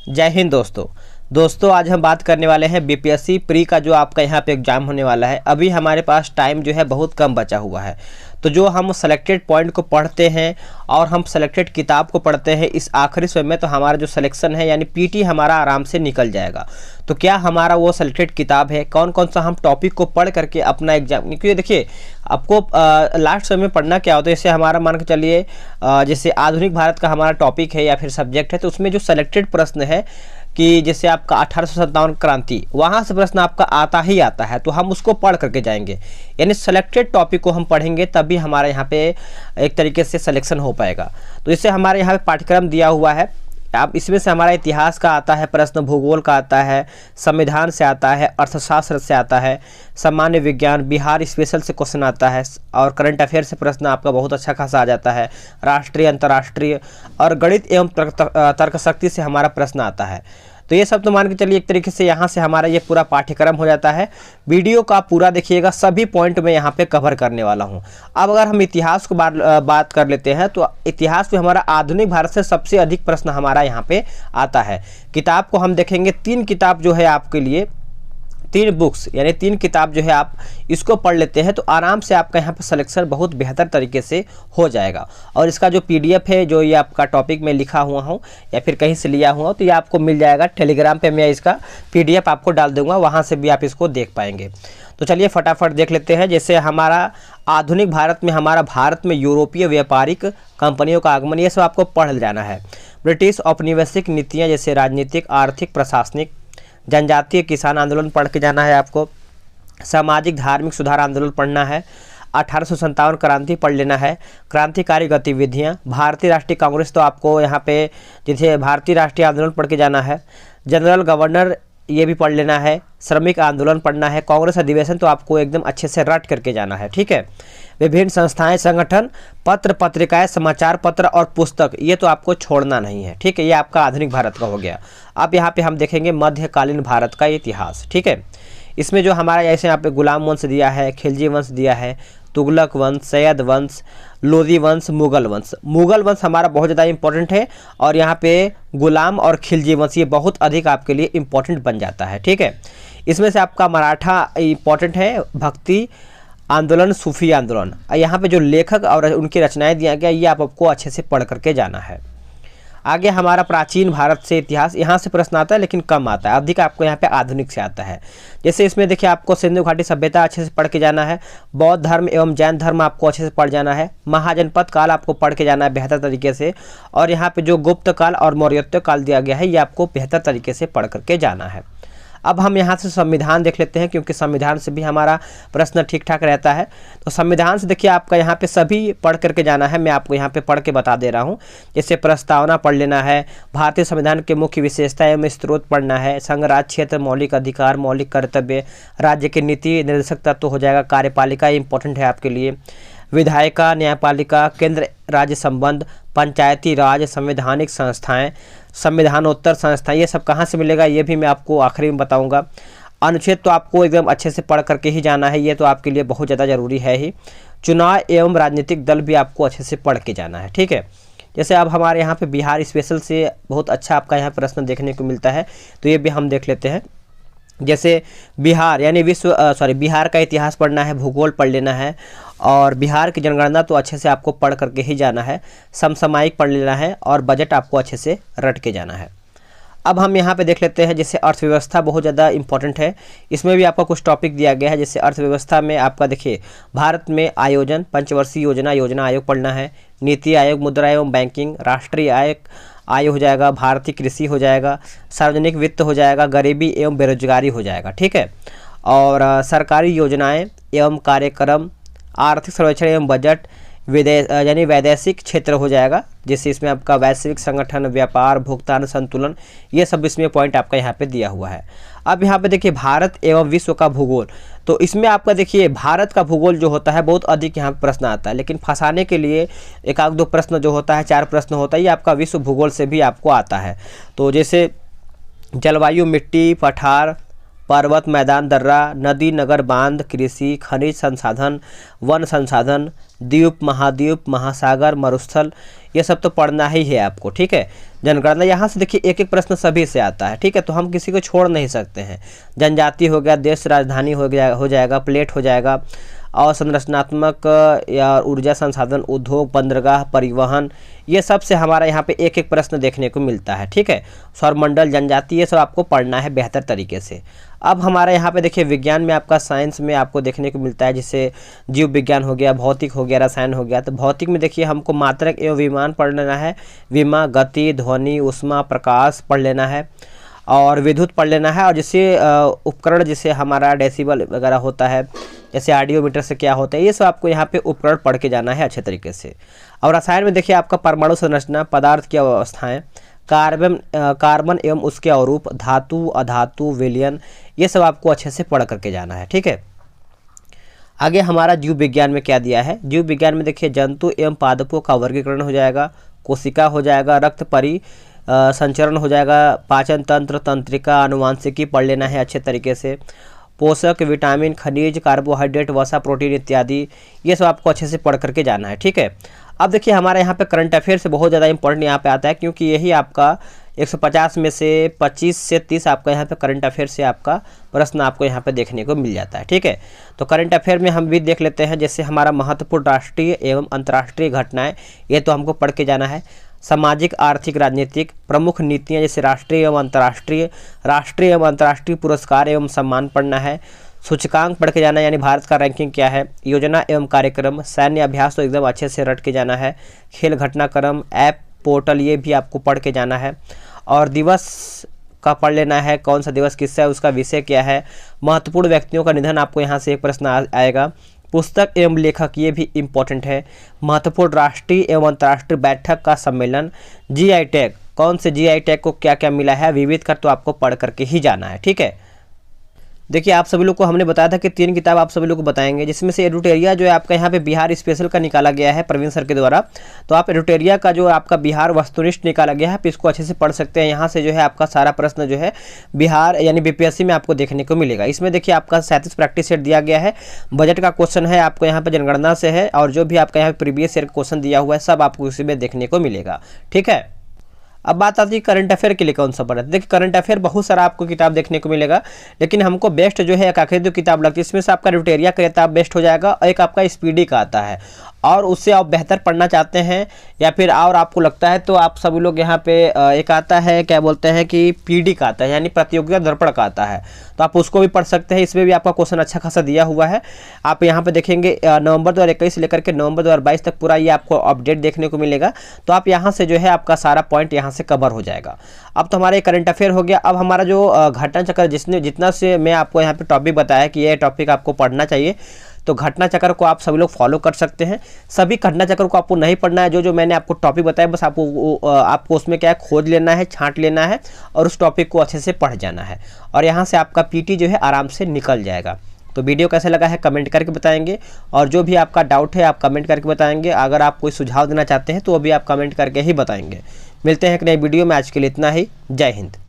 जय हिंद दोस्तों आज हम बात करने वाले हैं बीपीएससी प्री का जो आपका यहाँ पे एग्जाम होने वाला है। अभी हमारे पास टाइम जो है बहुत कम बचा हुआ है, तो जो हम सेलेक्टेड पॉइंट को पढ़ते हैं और हम सेलेक्टेड किताब को पढ़ते हैं इस आखिरी समय में, तो हमारा जो सिलेक्शन है यानी पीटी हमारा आराम से निकल जाएगा। तो क्या हमारा वो सेलेक्टेड किताब है, कौन कौन सा हम टॉपिक को पढ़ करके अपना एग्जाम, क्योंकि देखिए आपको लास्ट समय में पढ़ना क्या होता है। जैसे हमारा मान के चलिए जैसे आधुनिक भारत का हमारा टॉपिक है या फिर सब्जेक्ट है, तो उसमें जो सेलेक्टेड प्रश्न है कि जैसे आपका 1857 क्रांति, वहाँ से प्रश्न आपका आता ही आता है, तो हम उसको पढ़ करके जाएंगे। यानी सेलेक्टेड टॉपिक को हम पढ़ेंगे तभी हमारा यहाँ पे एक तरीके से सिलेक्शन हो पाएगा। तो इससे हमारे यहाँ पे पाठ्यक्रम दिया हुआ है। अब इसमें से हमारा इतिहास का आता है प्रश्न, भूगोल का आता है, संविधान से आता है, अर्थशास्त्र से आता है, सामान्य विज्ञान, बिहार स्पेशल से क्वेश्चन आता है और करंट अफेयर से प्रश्न आपका बहुत अच्छा खासा आ जाता है, राष्ट्रीय अंतर्राष्ट्रीय और गणित एवं तर्क शक्ति से हमारा प्रश्न आता है। तो ये सब तो मान के चलिए एक तरीके से यहाँ से हमारा ये पूरा पाठ्यक्रम हो जाता है। वीडियो का पूरा देखिएगा, सभी पॉइंट मैं यहाँ पे कवर करने वाला हूँ। अब अगर हम इतिहास को बात कर लेते हैं, तो इतिहास में हमारा आधुनिक भारत से सबसे अधिक प्रश्न हमारा यहाँ पे आता है। किताब को हम देखेंगे, 3 किताब जो है आपके लिए, 3 बुक्स यानी 3 किताब जो है आप इसको पढ़ लेते हैं तो आराम से आपका यहाँ पर सिलेक्शन बहुत बेहतर तरीके से हो जाएगा। और इसका जो पीडीएफ है, जो ये आपका टॉपिक में लिखा हुआ हूँ या फिर कहीं से लिया हुआ, तो ये आपको मिल जाएगा टेलीग्राम पे। मैं इसका पीडीएफ आपको डाल दूंगा, वहाँ से भी आप इसको देख पाएंगे। तो चलिए फटाफट देख लेते हैं। जैसे हमारा आधुनिक भारत में, हमारा भारत में यूरोपीय व्यापारिक कंपनियों का आगमन, ये सब आपको पढ़ जाना है। ब्रिटिश औपनिवेशिक नीतियाँ जैसे राजनीतिक, आर्थिक, प्रशासनिक, जनजातीय किसान आंदोलन पढ़ के जाना है आपको। सामाजिक धार्मिक सुधार आंदोलन पढ़ना है। 1857 क्रांति पढ़ लेना है। क्रांतिकारी गतिविधियां, भारतीय राष्ट्रीय कांग्रेस, तो आपको यहाँ पे जैसे भारतीय राष्ट्रीय आंदोलन पढ़ के जाना है। जनरल गवर्नर ये भी पढ़ लेना है। श्रमिक आंदोलन पढ़ना है। कांग्रेस अधिवेशन तो आपको एकदम अच्छे से रट करके जाना है, ठीक है। विभिन्न संस्थाएं, संगठन, पत्र पत्रिकाएं, समाचार पत्र और पुस्तक, ये तो आपको छोड़ना नहीं है, ठीक है। ये आपका आधुनिक भारत का हो गया। अब यहाँ पे हम देखेंगे मध्यकालीन भारत का इतिहास, ठीक है। इसमें जो हमारा जैसे यहाँ पे गुलाम वंश दिया है, खिलजी वंश दिया है, तुगलक वंश, सैयद वंश, लोधी वंश, मुगल वंश। मुगल वंश हमारा बहुत ज़्यादा इंपॉर्टेंट है और यहाँ पे गुलाम और खिलजी वंश ये बहुत अधिक आपके लिए इंपॉर्टेंट बन जाता है, ठीक है। इसमें से आपका मराठा इंपॉर्टेंट है, भक्ति आंदोलन, सूफी आंदोलन। यहाँ पे जो लेखक और उनकी रचनाएं दिया गया, ये आपको अच्छे से पढ़ करके जाना है। आगे हमारा प्राचीन भारत से इतिहास, यहाँ से प्रश्न आता है लेकिन कम आता है, अधिक आपको यहाँ पे आधुनिक से आता है। जैसे इसमें देखिए आपको सिंधु घाटी सभ्यता अच्छे से पढ़ के जाना है। बौद्ध धर्म एवं जैन धर्म आपको अच्छे से पढ़ जाना है। महाजनपद काल आपको पढ़ के जाना है बेहतर तरीके से। और यहाँ पे जो गुप्त काल और मौर्योत्तर काल दिया गया है, ये आपको बेहतर तरीके से पढ़ करके जाना है। अब हम यहाँ से संविधान देख लेते हैं, क्योंकि संविधान से भी हमारा प्रश्न ठीक ठाक रहता है। तो संविधान से देखिए आपका यहाँ पे सभी पढ़ करके जाना है, मैं आपको यहाँ पे पढ़ के बता दे रहा हूँ। जैसे प्रस्तावना पढ़ लेना है, भारतीय संविधान के मुख्य विशेषता एवं स्रोत पढ़ना है, संघ राज्य क्षेत्र, मौलिक अधिकार, मौलिक कर्तव्य, राज्य की नीति निर्देशक तत्व हो जाएगा, कार्यपालिका इंपॉर्टेंट है आपके लिए, विधायिका, न्यायपालिका, केंद्र राज्य संबंध, पंचायती राज, संवैधानिक संस्थाएं, संविधानोत्तर संस्थाएं, ये सब कहाँ से मिलेगा ये भी मैं आपको आखिरी में बताऊंगा। अनुच्छेद तो आपको एकदम अच्छे से पढ़ करके ही जाना है, ये तो आपके लिए बहुत ज़्यादा ज़रूरी है ही। चुनाव एवं राजनीतिक दल भी आपको अच्छे से पढ़ के जाना है, ठीक है। जैसे अब हमारे यहाँ पे बिहार स्पेशल से बहुत अच्छा आपका यहाँ प्रश्न देखने को मिलता है, तो ये भी हम देख लेते हैं। जैसे बिहार यानी बिहार का इतिहास पढ़ना है, भूगोल पढ़ लेना है और बिहार की जनगणना तो अच्छे से आपको पढ़ करके ही जाना है। समसामयिक पढ़ लेना है और बजट आपको अच्छे से रट के जाना है। अब हम यहाँ पे देख लेते हैं, जैसे अर्थव्यवस्था बहुत ज़्यादा इंपॉर्टेंट है। इसमें भी आपका कुछ टॉपिक दिया गया है। जैसे अर्थव्यवस्था में आपका देखिए भारत में आयोजन, पंचवर्षीय योजना आयोग पढ़ना है, नीति आयोग, मुद्रा एवं बैंकिंग, राष्ट्रीय आय हो जाएगा, भारतीय कृषि हो जाएगा, सार्वजनिक वित्त हो जाएगा, गरीबी एवं बेरोजगारी हो जाएगा, ठीक है। और सरकारी योजनाएं एवं कार्यक्रम, आर्थिक सर्वेक्षण एवं बजट, यानी वैदेशिक क्षेत्र हो जाएगा। जैसे इसमें आपका वैश्विक संगठन, व्यापार, भुगतान संतुलन, ये सब इसमें पॉइंट आपका यहाँ पे दिया हुआ है। अब यहाँ पे देखिए भारत एवं विश्व का भूगोल, तो इसमें आपका देखिए भारत का भूगोल जो होता है बहुत अधिक यहाँ पे प्रश्न आता है, लेकिन फंसाने के लिए एक आध दो प्रश्न जो होता है, 4 प्रश्न होता है, ये आपका विश्व भूगोल से भी आपको आता है। तो जैसे जलवायु, मिट्टी, पठार, पर्वत, मैदान, दर्रा, नदी, नगर, बांध, कृषि, खनिज संसाधन, वन संसाधन, द्वीप, महाद्वीप, महासागर, मरुस्थल, ये सब तो पढ़ना ही है आपको। ठीक है, जनगणना यहाँ से देखिए एक एक प्रश्न सभी से आता है। ठीक है, तो हम किसी को छोड़ नहीं सकते हैं। जनजाति हो गया, देश राजधानी हो जाएगा, प्लेट हो जाएगा, और संरचनात्मक या ऊर्जा संसाधन, उद्योग, बंदरगाह, परिवहन, ये सब से हमारा यहाँ पे एक एक प्रश्न देखने को मिलता है। ठीक है, सौरमंडल, जनजाति, ये सब आपको पढ़ना है बेहतर तरीके से। अब हमारे यहाँ पे देखिए विज्ञान में आपका साइंस में आपको देखने को मिलता है, जैसे जीव विज्ञान हो गया, भौतिक हो गया, रसायन हो गया। तो भौतिक में देखिए हमको मात्रक एवं विमान पढ़ लेना है, विमा, गति, ध्वनि, ऊष्मा, प्रकाश पढ़ लेना है, और विद्युत पढ़ लेना है। और जैसे उपकरण, जैसे हमारा डेसिबल वगैरह होता है, जैसे ऑडियोमीटर से क्या होता है, ये सब आपको यहाँ पे उपकरण पढ़ के जाना है अच्छे तरीके से। और रसायन में देखिए आपका परमाणु संरचना, पदार्थ की अवस्थाएं, कार्बन एवं उसके अवरूप, धातु, अधातु, विलयन, ये सब आपको अच्छे से पढ़ करके जाना है। ठीक है, आगे हमारा जीव विज्ञान में क्या दिया है। जीव विज्ञान में देखिए जंतु एवं पादपों का वर्गीकरण हो जाएगा, कोशिका हो जाएगा, रक्त संचरण हो जाएगा, पाचन तंत्र, तंत्रिका, आनुवांशिकी पढ़ लेना है अच्छे तरीके से, पोषक, विटामिन, खनिज, कार्बोहाइड्रेट, वसा, प्रोटीन इत्यादि, ये सब आपको अच्छे से पढ़ करके जाना है। ठीक है, अब देखिए हमारे यहाँ पे करंट अफेयर से बहुत ज़्यादा इंपॉर्टेंट यहाँ पे आता है, क्योंकि यही आपका 150 में से 25 से 30 आपका यहाँ पे करंट अफेयर से आपका प्रश्न आपको यहाँ पे देखने को मिल जाता है। ठीक है, तो करंट अफेयर में हम भी देख लेते हैं, जैसे हमारा महत्वपूर्ण राष्ट्रीय एवं अंतर्राष्ट्रीय घटनाएं, ये तो हमको पढ़ के जाना है। सामाजिक, आर्थिक, राजनीतिक प्रमुख नीतियाँ, जैसे राष्ट्रीय एवं अंतर्राष्ट्रीय पुरस्कार एवं सम्मान पढ़ना है। सूचकांक पढ़ के जाना है, यानी भारत का रैंकिंग क्या है। योजना एवं कार्यक्रम, सैन्य अभ्यास तो एकदम अच्छे से रट के जाना है। खेल, घटनाक्रम, ऐप, पोर्टल, ये भी आपको पढ़ के जाना है। और दिवस का पढ़ लेना है, कौन सा दिवस किससे है, उसका विषय क्या है। महत्वपूर्ण व्यक्तियों का निधन, आपको यहाँ से एक प्रश्न आएगा। पुस्तक एवं लेखक, ये भी इम्पोर्टेंट है। महत्वपूर्ण राष्ट्रीय एवं अंतर्राष्ट्रीय बैठक का सम्मेलन। जीआई टैग, कौन से जीआई टैग को क्या क्या मिला है, विविध कर तो आपको पढ़ करके ही जाना है। ठीक है, देखिए आप सभी लोग को हमने बताया था कि 3 किताब आप सभी लोग को बताएंगे, जिसमें से एडुटेरिया जो है आपका यहाँ पे बिहार स्पेशल का निकाला गया है प्रवीण सर के द्वारा। तो आप एडुटेरिया का जो आपका बिहार वस्तुनिष्ठ निकाला गया है, आप इसको अच्छे से पढ़ सकते हैं। यहाँ से जो है आपका सारा प्रश्न जो है बिहार यानी बीपीएससी में आपको देखने को मिलेगा। इसमें देखिए आपका 37 प्रैक्टिस सेट दिया गया है, बजट का क्वेश्चन है आपको यहाँ पे जनगणना से है, और जो भी आपका यहाँ पे प्रीवियस ईयर क्वेश्चन दिया हुआ है सब आपको इसी में देखने को मिलेगा। ठीक है, अब बात आती है करंट अफेयर के लिए कौन सा पढ़ा। देखिए करंट अफेयर बहुत सारा आपको किताब देखने को मिलेगा, लेकिन हमको बेस्ट जो है एक आखिरी 2 किताब लगती है। इसमें से आपका एडुटेरिया का किताब बेस्ट हो जाएगा, और एक आपका स्पीडी का आता है, और उससे आप बेहतर पढ़ना चाहते हैं या फिर और आपको लगता है तो आप सभी लोग यहाँ पे एक आता है, क्या बोलते हैं कि पीडी का आता है, यानी प्रतियोगिता दर्पण का आता है, तो आप उसको भी पढ़ सकते हैं। इसमें भी आपका क्वेश्चन अच्छा खासा दिया हुआ है। आप यहाँ पे देखेंगे नवंबर 2021 से लेकर के नवंबर 2022 तक पूरा ये आपको अपडेट देखने को मिलेगा। तो आप यहाँ से जो है आपका सारा पॉइंट यहाँ से कवर हो जाएगा। अब तो हमारा करंट अफेयर हो गया। अब हमारा जो घटना चक्र, जितना से मैं आपको यहाँ पे टॉपिक बताया कि ये टॉपिक आपको पढ़ना चाहिए, तो घटना चक्र को आप सभी लोग फॉलो कर सकते हैं। सभी घटना चक्र को आपको नहीं पढ़ना है, जो मैंने आपको टॉपिक बताया बस आपको उसमें क्या है, खोज लेना है, छांट लेना है, और उस टॉपिक को अच्छे से पढ़ जाना है, और यहाँ से आपका पीटी जो है आराम से निकल जाएगा। तो वीडियो कैसे लगा है कमेंट करके बताएंगे, और जो भी आपका डाउट है आप कमेंट करके बताएंगे। अगर आप कोई सुझाव देना चाहते हैं तो वो भी आप कमेंट करके ही बताएंगे। मिलते हैं एक नई वीडियो में, आज के लिए इतना ही। जय हिंद।